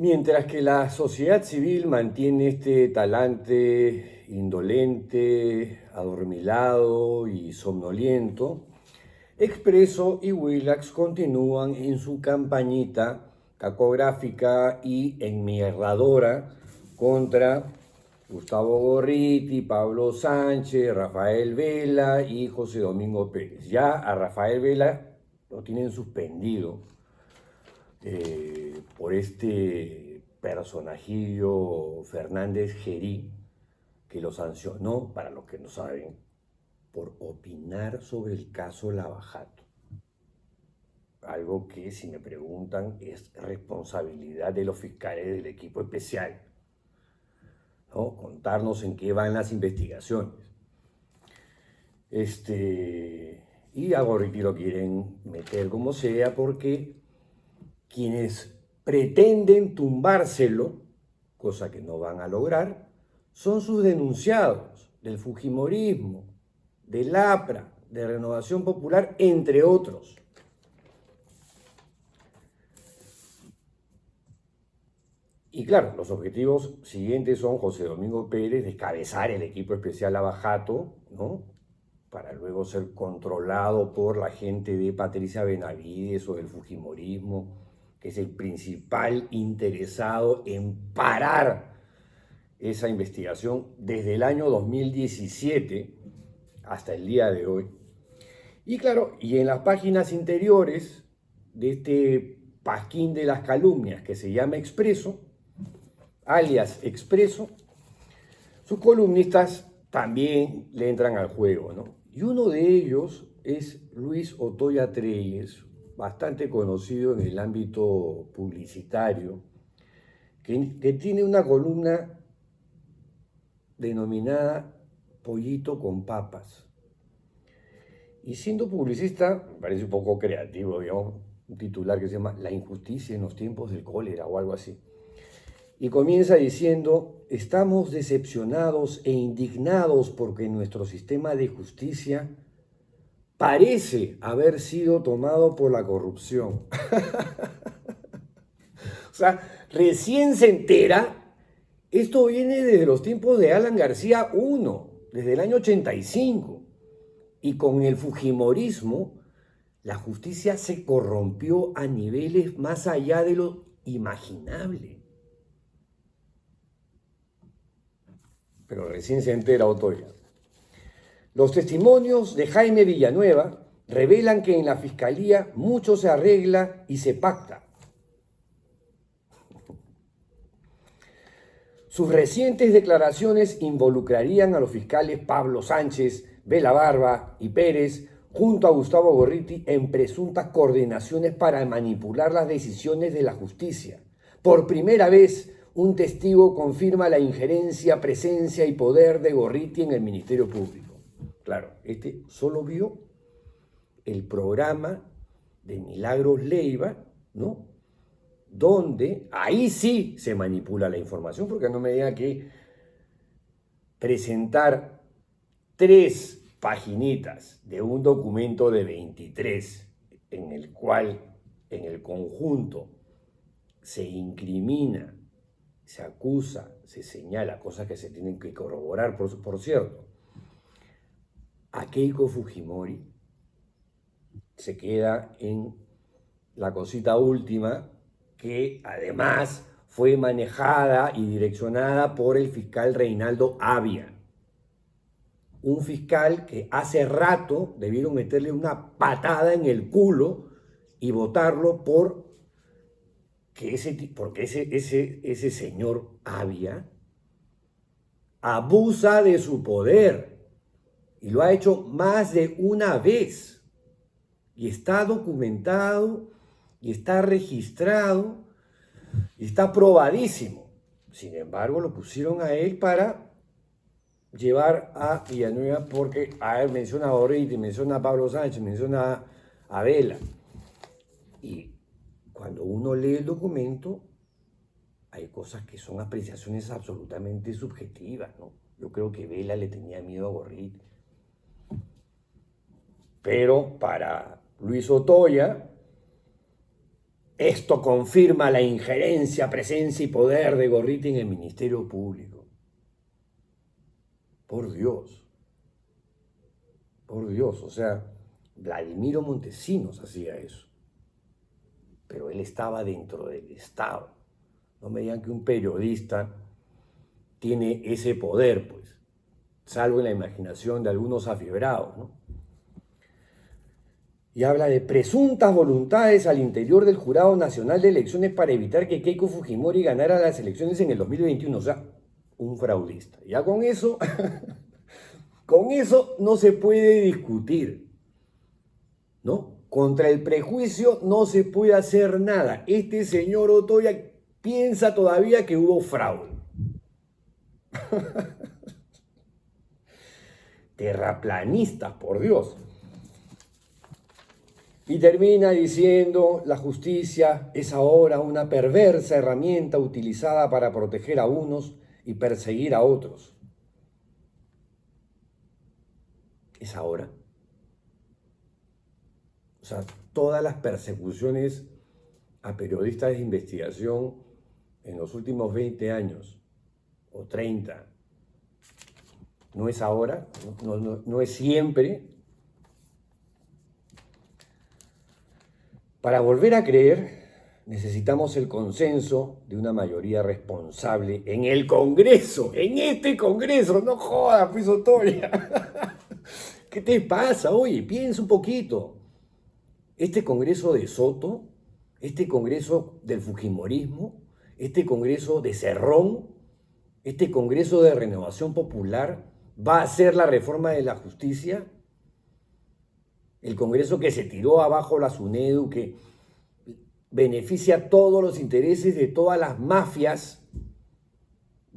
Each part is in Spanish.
Mientras que la sociedad civil mantiene este talante indolente, adormilado y somnoliento, Expreso y Willax continúan en su campañita cacográfica y enmierdadora contra Gustavo Gorriti, Pablo Sánchez, Rafael Vela y José Domingo Pérez. Ya a Rafael Vela lo tienen suspendido por este personajillo Fernández Gerí, que lo sancionó, para los que no saben, por opinar sobre el caso Lavajato. Algo que, si me preguntan, es responsabilidad de los fiscales del equipo especial, ¿no? Contarnos en qué van las investigaciones. Y a Gorriti lo quieren meter como sea porque quienes pretenden tumbárselo, cosa que no van a lograr, son sus denunciados del fujimorismo, del APRA, de Renovación Popular, entre otros. Y claro, los objetivos siguientes son José Domingo Pérez, descabezar el equipo especial Lavajato, ¿no? Para luego ser controlado por la gente de Patricia Benavides o del fujimorismo, que es el principal interesado en parar esa investigación desde el año 2017 hasta el día de hoy. Y claro, y en las páginas interiores de este pasquín de las calumnias que se llama Expreso, alias Expreso, sus columnistas también le entran al juego, ¿no? Y uno de ellos es Luis Otoya Treyes, bastante conocido en el ámbito publicitario, que tiene una columna denominada Pollito con papas. Y siendo publicista, me parece un poco creativo, digamos, un titular que se llama La injusticia en los tiempos del cólera o algo así. Y comienza diciendo, estamos decepcionados e indignados porque nuestro sistema de justicia parece haber sido tomado por la corrupción. O sea, recién se entera, esto viene desde los tiempos de Alan García I, desde el año 85. Y con el fujimorismo, la justicia se corrompió a niveles más allá de lo imaginable. Pero recién se entera Otoya. Los testimonios de Jaime Villanueva revelan que en la fiscalía mucho se arregla y se pacta. Sus recientes declaraciones involucrarían a los fiscales Pablo Sánchez, Vela Barba y Pérez, junto a Gustavo Gorriti, en presuntas coordinaciones para manipular las decisiones de la justicia. Por primera vez, un testigo confirma la injerencia, presencia y poder de Gorriti en el Ministerio Público. Claro, este solo vio el programa de Milagros Leiva, ¿no? Donde ahí sí se manipula la información, porque no me diga que presentar 3 paginitas de un documento de 23 en el cual en el conjunto se incrimina, se acusa, se señala, cosas que se tienen que corroborar, por cierto, a Keiko Fujimori, se queda en la cosita última, que además fue manejada y direccionada por el fiscal Reinaldo Avia. Un fiscal que hace rato debieron meterle una patada en el culo y votarlo porque ese señor Avia abusa de su poder y lo ha hecho más de una vez y está documentado y está registrado y está probadísimo. Sin embargo, lo pusieron a él para llevar a Villanueva porque a él menciona a Gorriti, menciona a Pablo Sánchez, menciona a Vela. Y cuando uno lee el documento, hay cosas que son apreciaciones absolutamente subjetivas, ¿no? Yo creo que Vela le tenía miedo a Gorriti. Pero para Luis Otoya, Esto confirma la injerencia, presencia y poder de Gorriti en el Ministerio Público. Por Dios, por Dios. O sea, Vladimiro Montesinos hacía eso. Pero él estaba dentro del Estado. No me digan que un periodista tiene ese poder, pues, salvo en la imaginación de algunos afibrados, ¿no? Y habla de presuntas voluntades al interior del Jurado Nacional de Elecciones para evitar que Keiko Fujimori ganara las elecciones en el 2021. O sea, un fraudista. Ya con eso, con eso no se puede discutir, ¿no? Contra el prejuicio no se puede hacer nada. Este señor Otoya piensa todavía que hubo fraude. Terraplanistas, por Dios. Y termina diciendo, la justicia es ahora una perversa herramienta utilizada para proteger a unos y perseguir a otros. ¿Es ahora? O sea, todas las persecuciones a periodistas de investigación en los últimos 20 años o 30, ¿no es ahora? ¿No es siempre? Para volver a creer, necesitamos el consenso de una mayoría responsable en el Congreso, en este Congreso. No jodas, pues, Otoya. ¿Qué te pasa? Oye, piensa un poquito. Este Congreso de Soto, este Congreso del Fujimorismo, este Congreso de Cerrón, este Congreso de Renovación Popular, ¿va a hacer la reforma de la justicia? El Congreso que se tiró abajo la SUNEDU, que beneficia todos los intereses de todas las mafias,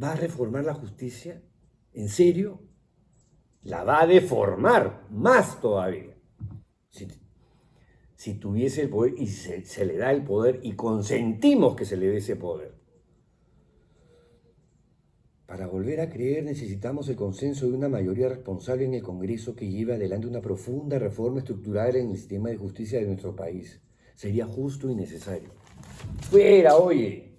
¿va a reformar la justicia? ¿En serio? La va a deformar más todavía. Si tuviese el poder y se le da el poder y consentimos que se le dé ese poder. Para volver a creer necesitamos el consenso de una mayoría responsable en el Congreso que lleve adelante una profunda reforma estructural en el sistema de justicia de nuestro país. Sería justo y necesario. Fuera, oye.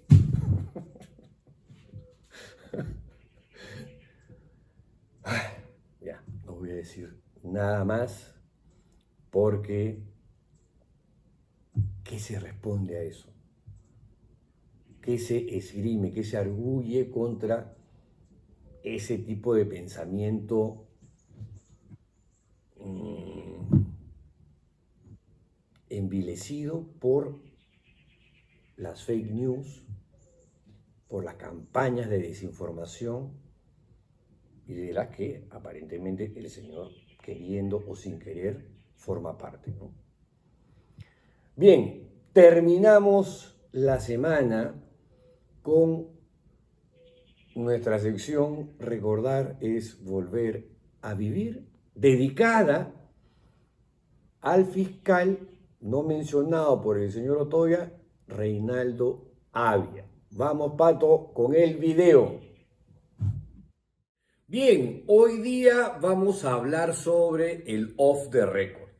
Ya, no voy a decir nada más porque ¿qué se responde a eso? ¿Qué se esgrime? ¿Qué se arguye contra ese tipo de pensamiento envilecido por las fake news, por las campañas de desinformación y de las que aparentemente el señor, queriendo o sin querer, forma parte, ¿no? Bien, terminamos la semana con nuestra sección Recordar es volver a vivir, dedicada al fiscal no mencionado por el señor Otoya, Reinaldo Avia. Vamos, Pato, con el video. Bien, hoy día vamos a hablar sobre el off the record.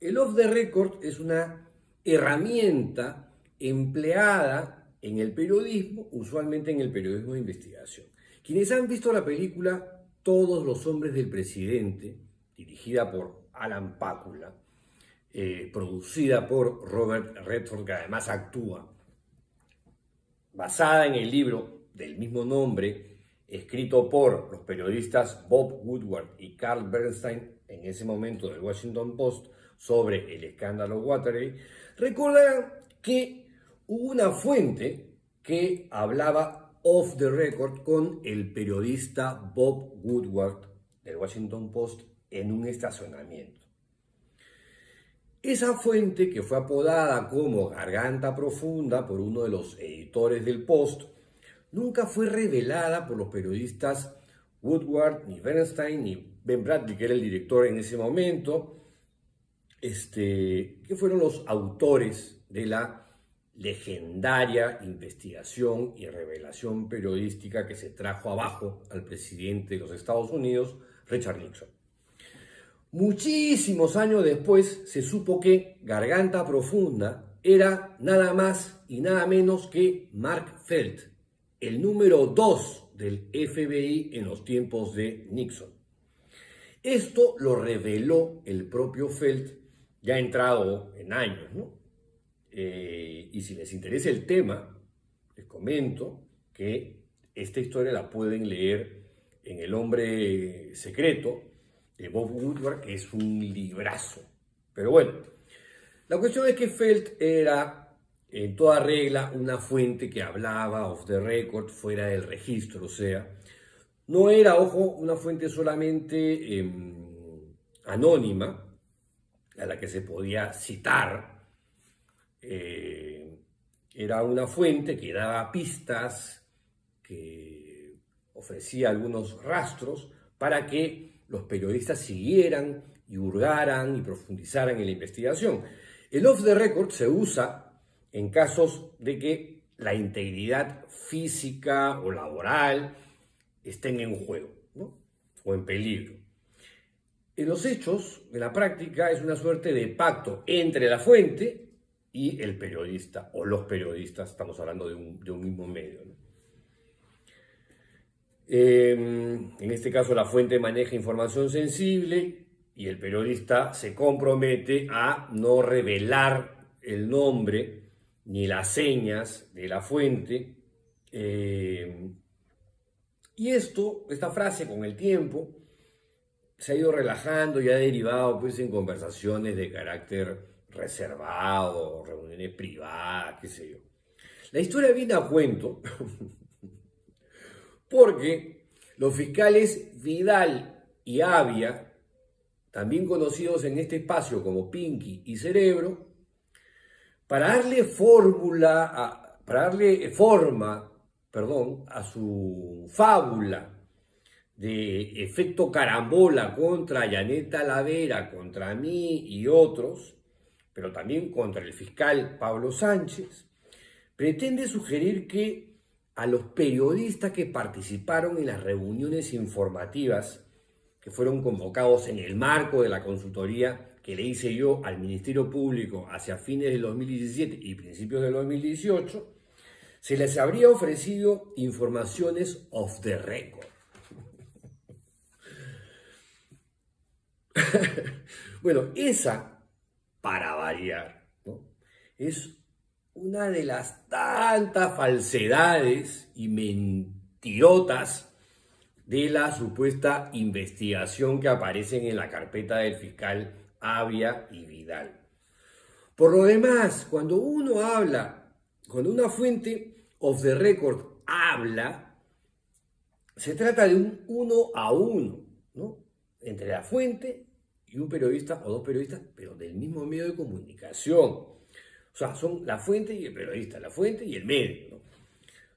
El off the record es una herramienta empleada en el periodismo, usualmente en el periodismo de investigación. Quienes han visto la película Todos los hombres del presidente, dirigida por Alan Pakula, producida por Robert Redford, que además actúa, basada en el libro del mismo nombre, escrito por los periodistas Bob Woodward y Carl Bernstein, en ese momento del Washington Post, sobre el escándalo Watergate, recordarán que hubo una fuente que hablaba off the record con el periodista Bob Woodward del Washington Post en un estacionamiento. Esa fuente, que fue apodada como Garganta Profunda por uno de los editores del Post, nunca fue revelada por los periodistas Woodward, ni Bernstein, ni Ben Bradley, que era el director en ese momento, que fueron los autores de la legendaria investigación y revelación periodística que se trajo abajo al presidente de los Estados Unidos, Richard Nixon. Muchísimos años después se supo que Garganta Profunda era nada más y nada menos que Mark Felt, el número 2 del FBI en los tiempos de Nixon. Esto lo reveló el propio Felt, ya entrado en años, ¿no? Y si les interesa el tema, les comento que esta historia la pueden leer en El hombre secreto de Bob Woodward, que es un librazo. Pero bueno, la cuestión es que Felt era en toda regla una fuente que hablaba off the record, fuera del registro, o sea, no era, ojo, una fuente solamente anónima a la que se podía citar. Era una fuente que daba pistas, que ofrecía algunos rastros para que los periodistas siguieran y hurgaran y profundizaran en la investigación. El off the record se usa en casos de que la integridad física o laboral estén en juego, ¿no? O en peligro. En los hechos, en la práctica, es una suerte de pacto entre la fuente y el periodista, o los periodistas, estamos hablando de un mismo medio, ¿no? En este caso, la fuente maneja información sensible y el periodista se compromete a no revelar el nombre ni las señas de la fuente. Y esta frase con el tiempo se ha ido relajando y ha derivado pues en conversaciones de carácter reservado, reuniones privadas, qué sé yo. La historia viene a cuento porque los fiscales Vidal y Avia, también conocidos en este espacio como Pinky y Cerebro, para darle forma, a su fábula de efecto carambola contra Yanet Talavera, contra mí y otros, pero también contra el fiscal Pablo Sánchez, pretende sugerir que a los periodistas que participaron en las reuniones informativas que fueron convocados en el marco de la consultoría que le hice yo al Ministerio Público hacia fines del 2017 y principios del 2018, se les habría ofrecido informaciones off the record. Bueno, esa, para variar, ¿no?, es una de las tantas falsedades y mentirotas de la supuesta investigación que aparecen en la carpeta del fiscal Avia y Vidal. Por lo demás, cuando una fuente off the record habla, se trata de un 1-a-1, ¿no?, entre la fuente y un periodista o dos periodistas, pero del mismo medio de comunicación. O sea, son la fuente y el periodista, la fuente y el medio, ¿no?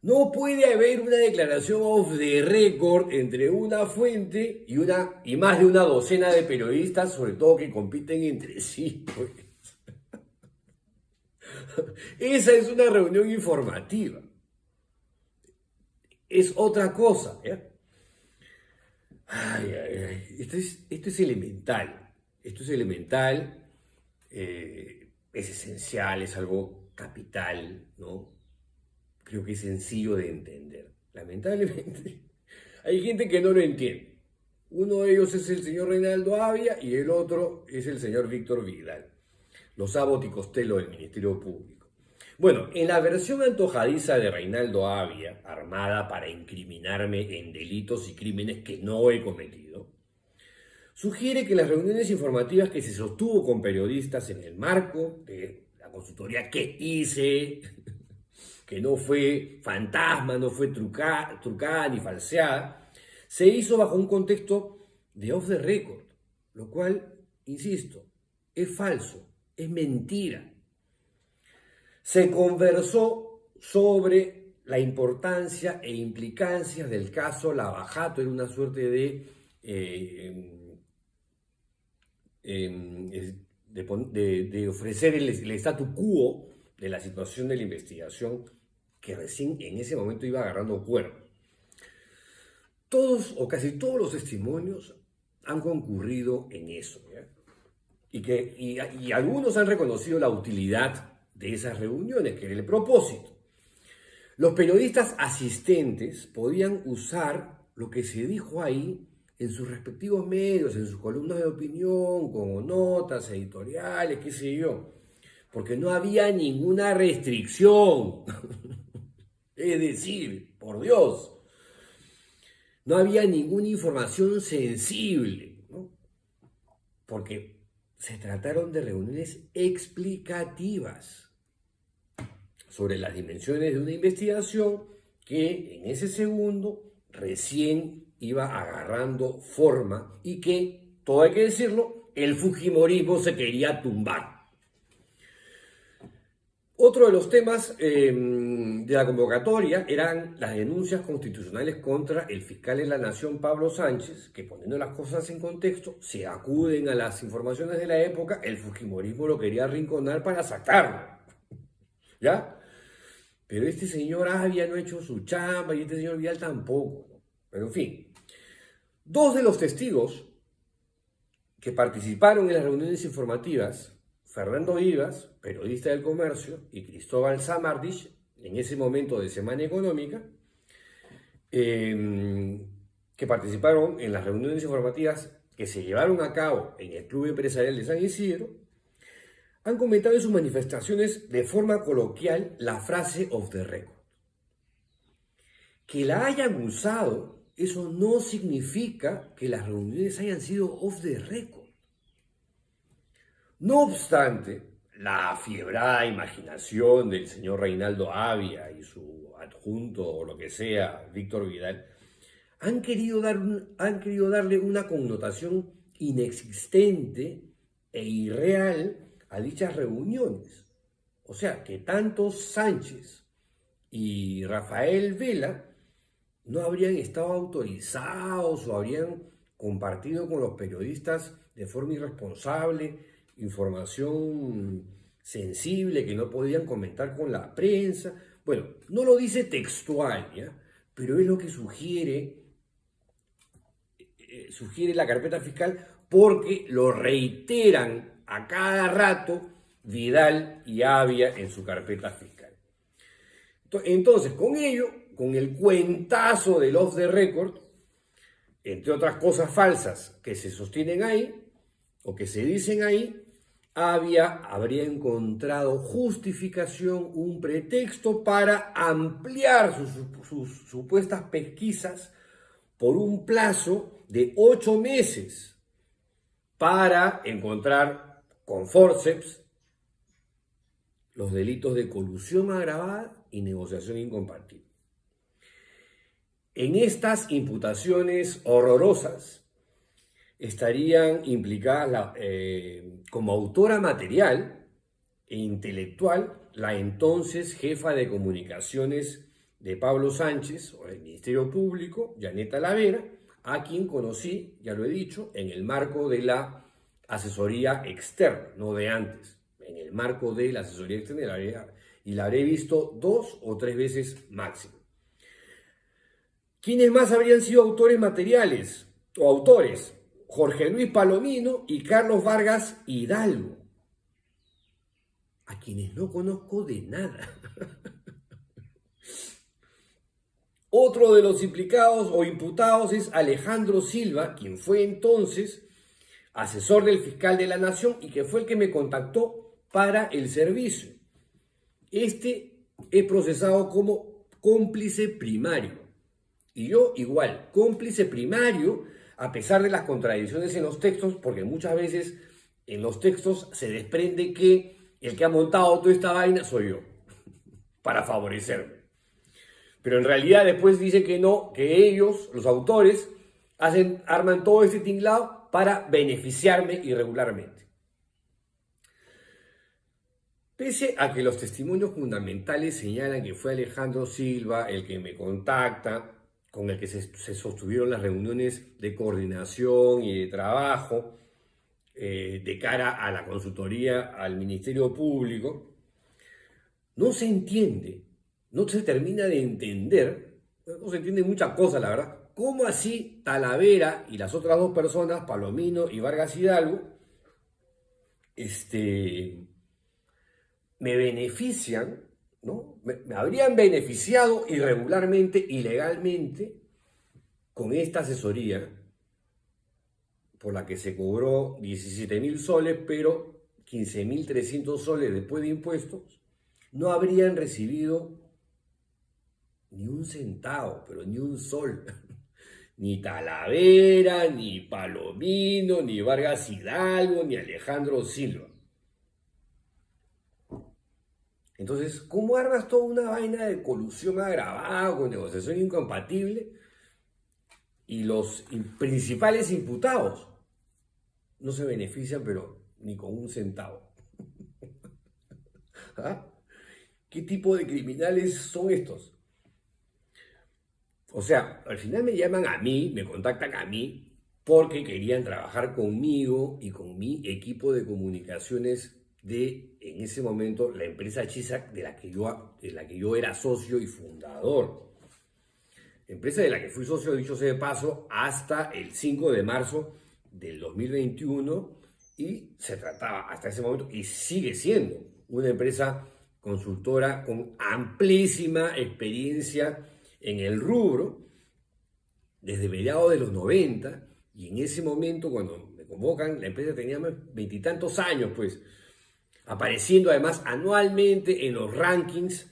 No puede haber una declaración off the record entre una fuente y más de una docena de periodistas, sobre todo que compiten entre sí, pues. Esa es una reunión informativa. Es otra cosa, ¿eh? Esto es elemental. Esto es elemental, es esencial, es algo capital, ¿no? Creo que es sencillo de entender. Lamentablemente, hay gente que no lo entiende. Uno de ellos es el señor Reinaldo Avia y el otro es el señor Víctor Vidal, los Abbott y Costello del Ministerio Público. Bueno, en la versión antojadiza de Reinaldo Avia, armada para incriminarme en delitos y crímenes que no he cometido, sugiere que las reuniones informativas que se sostuvo con periodistas en el marco de la consultoría que hice, que no fue fantasma, no fue trucada ni falseada, se hizo bajo un contexto de off the record, lo cual, insisto, es falso, es mentira. Se conversó sobre la importancia e implicancias del caso Lavajato en una suerte de ofrecer el statu quo de la situación de la investigación que recién en ese momento iba agarrando cuerpo. Todos o casi todos los testimonios han concurrido en eso, ¿ya? Y algunos han reconocido la utilidad de esas reuniones, que era el propósito. Los periodistas asistentes podían usar lo que se dijo ahí en sus respectivos medios, en sus columnas de opinión, como notas, editoriales, qué sé yo, porque no había ninguna restricción. Es decir, por Dios, no había ninguna información sensible, ¿no? Porque se trataron de reuniones explicativas sobre las dimensiones de una investigación que en ese segundo recién iba agarrando forma y que, todo hay que decirlo, el fujimorismo se quería tumbar. Otro de los temas de la convocatoria eran las denuncias constitucionales contra el fiscal de la Nación, Pablo Sánchez, que, poniendo las cosas en contexto, se acuden a las informaciones de la época, el fujimorismo lo quería arrinconar para sacarlo, ¿ya? Pero este señor Avia no ha hecho su chamba y este señor Vidal tampoco, ¿no? Pero en fin, dos de los testigos que participaron en las reuniones informativas, Fernando Vivas, periodista del Comercio, y Cristóbal Samardich, en ese momento de Semana Económica, que participaron en las reuniones informativas que se llevaron a cabo en el Club Empresarial de San Isidro, han comentado en sus manifestaciones de forma coloquial la frase off the record. Que la hayan usado, eso no significa que las reuniones hayan sido off the record. No obstante, la afiebrada imaginación del señor Reinaldo Avia y su adjunto o lo que sea, Víctor Vidal, han querido darle una connotación inexistente e irreal a dichas reuniones. O sea, que tanto Sánchez y Rafael Vela no habrían estado autorizados o habrían compartido con los periodistas de forma irresponsable información sensible que no podían comentar con la prensa. Bueno, no lo dice textual, ¿ya? Pero es lo que sugiere la carpeta fiscal, porque lo reiteran a cada rato Vidal y Avia en su carpeta fiscal. Entonces, con ello, con el cuentazo del off the record, entre otras cosas falsas que se sostienen ahí o que se dicen ahí, habría encontrado justificación, un pretexto para ampliar sus supuestas pesquisas por un plazo de 8 meses para encontrar con forceps los delitos de colusión agravada y negociación incompatible. En estas imputaciones horrorosas estarían implicadas como autora material e intelectual la entonces jefa de comunicaciones de Pablo Sánchez o del Ministerio Público, Yaneta Lavera, a quien conocí, ya lo he dicho, en el marco de la asesoría externa, no de antes, en el marco de la asesoría externa, y la habré visto 2 o 3 veces máximo. ¿Quiénes más habrían sido autores materiales o autores? Jorge Luis Palomino y Carlos Vargas Hidalgo, a quienes no conozco de nada. Otro de los implicados o imputados es Alejandro Silva, quien fue entonces asesor del fiscal de la Nación y que fue el que me contactó para el servicio. Este es procesado como cómplice primario. Y yo igual, cómplice primario, a pesar de las contradicciones en los textos, porque muchas veces en los textos se desprende que el que ha montado toda esta vaina soy yo, para favorecerme. Pero en realidad después dice que no, que ellos, los autores, arman todo este tinglado para beneficiarme irregularmente. Pese a que los testimonios fundamentales señalan que fue Alejandro Silva el que me contacta, con el que se sostuvieron las reuniones de coordinación y de trabajo de cara a la consultoría al Ministerio Público, no se entiende, no se termina de entender, no se entiende muchas cosas, la verdad, cómo así Talavera y las otras 2 personas, Palomino y Vargas Hidalgo, me benefician, ¿no? Me habrían beneficiado irregularmente, ilegalmente, con esta asesoría por la que se cobró 17.000 soles, pero 15.300 soles después de impuestos, no habrían recibido ni un centavo, pero ni un sol. Ni Talavera, ni Palomino, ni Vargas Hidalgo, ni Alejandro Silva. Entonces, ¿cómo armas toda una vaina de colusión agravada con negociación incompatible? Y los principales imputados no se benefician, pero ni con un centavo. ¿Ah? ¿Qué tipo de criminales son estos? O sea, al final me llaman a mí, me contactan a mí, porque querían trabajar conmigo y con mi equipo de comunicaciones de, en ese momento, la empresa Chisac, de la que yo era socio y fundador. Empresa de la que fui socio, dicho sea de paso, hasta el 5 de marzo del 2021, y se trataba hasta ese momento, y sigue siendo, una empresa consultora con amplísima experiencia en el rubro, desde mediados de los 90, y en ese momento, cuando me convocan, la empresa tenía veintitantos años, pues, apareciendo además anualmente en los rankings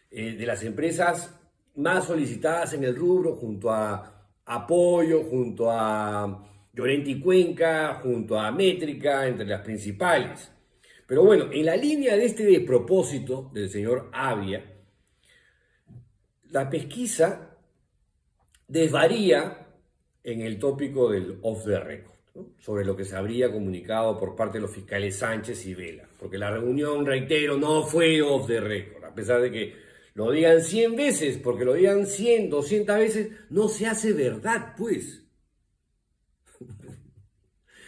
de las empresas más solicitadas en el rubro, junto a Apoyo, junto a Llorente y Cuenca, junto a Métrica, entre las principales. Pero bueno, en la línea de este despropósito del señor Avia, la pesquisa desvaría en el tópico del off the record, ¿no? Sobre lo que se habría comunicado por parte de los fiscales Sánchez y Vela, porque la reunión, reitero, no fue off the record, a pesar de que lo digan 100 veces, porque lo digan 100, 200 veces, no se hace verdad, pues.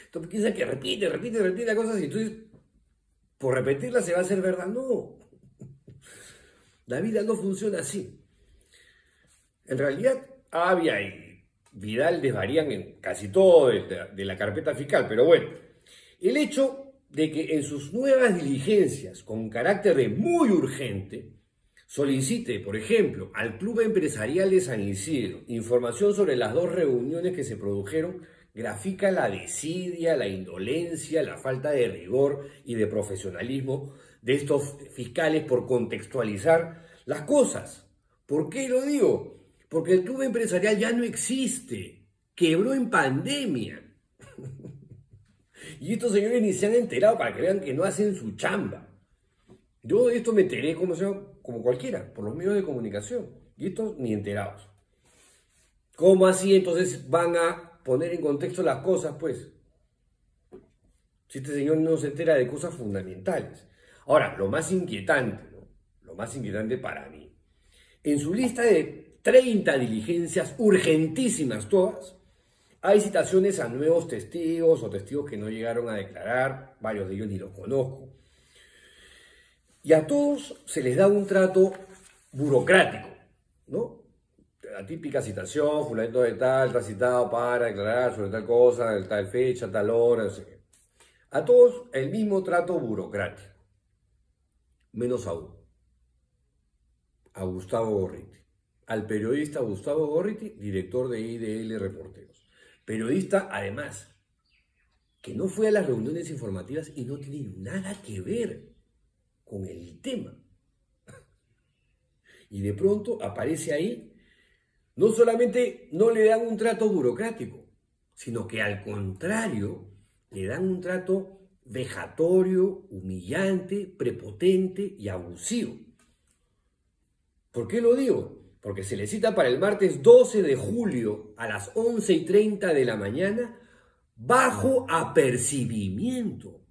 Entonces piensan que repite cosas y entonces por repetirlas se va a hacer verdad. No, la vida no funciona así. En realidad, Avia y Vidal desvarían en casi todo de la carpeta fiscal, pero bueno, el hecho de que en sus nuevas diligencias, con carácter de muy urgente, solicite, por ejemplo, al Club Empresarial de San Isidro información sobre las dos reuniones que se produjeron, grafica la desidia, la indolencia, la falta de rigor y de profesionalismo de estos fiscales por contextualizar las cosas. ¿Por qué lo digo? Porque el Club Empresarial ya no existe, quebró en pandemia. Y estos señores ni se han enterado para que vean que no hacen su chamba. Yo de esto me enteré como cualquiera, por los medios de comunicación. Y estos ni enterados. ¿Cómo así entonces van a poner en contexto las cosas, pues? Si este señor no se entera de cosas fundamentales. Ahora, lo más inquietante, ¿no? Lo más inquietante para mí. En su lista de 30 diligencias urgentísimas todas, hay citaciones a nuevos testigos o testigos que no llegaron a declarar, varios de ellos ni los conozco. Y a todos se les da un trato burocrático, ¿no? La típica citación, fulanito de tal, está citado para declarar sobre tal cosa, de tal fecha, tal hora, no sé qué. A todos el mismo trato burocrático, menos a Gustavo Gorriti, al periodista Gustavo Gorriti, director de IDL Reporteros. Periodista, además, que no fue a las reuniones informativas y no tiene nada que ver con el tema. Y de pronto aparece ahí, no solamente no le dan un trato burocrático, sino que al contrario, le dan un trato vejatorio, humillante, prepotente y abusivo. ¿Por qué lo digo? Porque se le cita para el martes 12 de julio a las 11:30 de la mañana bajo apercibimiento.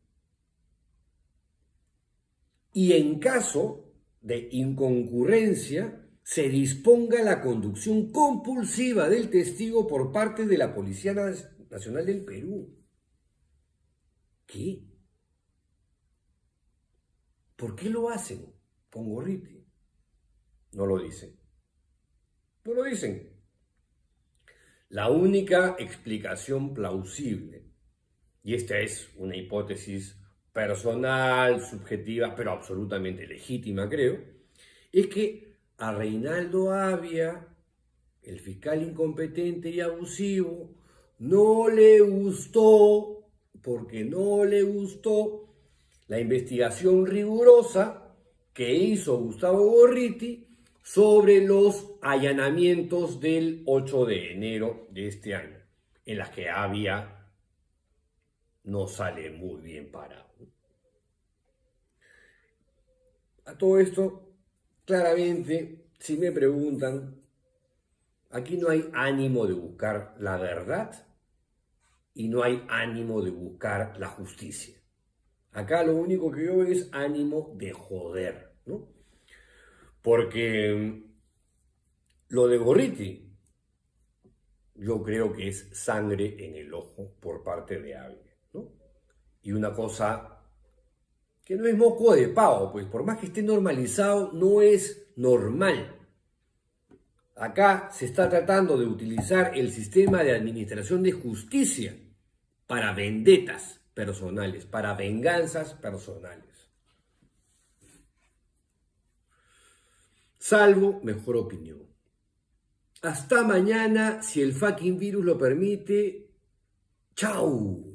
Y en caso de inconcurrencia, se disponga la conducción compulsiva del testigo por parte de la Policía Nacional del Perú. ¿Qué? ¿Por qué lo hacen con Gorriti? No lo dicen. No lo dicen. La única explicación plausible, y esta es una hipótesis personal, subjetiva, pero absolutamente legítima, creo, es que a Reinaldo Avia, el fiscal incompetente y abusivo, no le gustó, porque no le gustó la investigación rigurosa que hizo Gustavo Gorriti sobre los allanamientos del 8 de enero de este año, en las que Avia no sale muy bien parado. A todo esto, claramente, si me preguntan, aquí no hay ánimo de buscar la verdad y no hay ánimo de buscar la justicia. Acá lo único que yo veo es ánimo de joder, ¿no? Porque lo de Gorriti, yo creo que es sangre en el ojo por parte de Avia, ¿no? Y una cosa que no es moco de pavo, pues por más que esté normalizado, no es normal. Acá se está tratando de utilizar el sistema de administración de justicia para vendetas personales, para venganzas personales. Salvo mejor opinión. Hasta mañana, si el fucking virus lo permite. ¡Chao!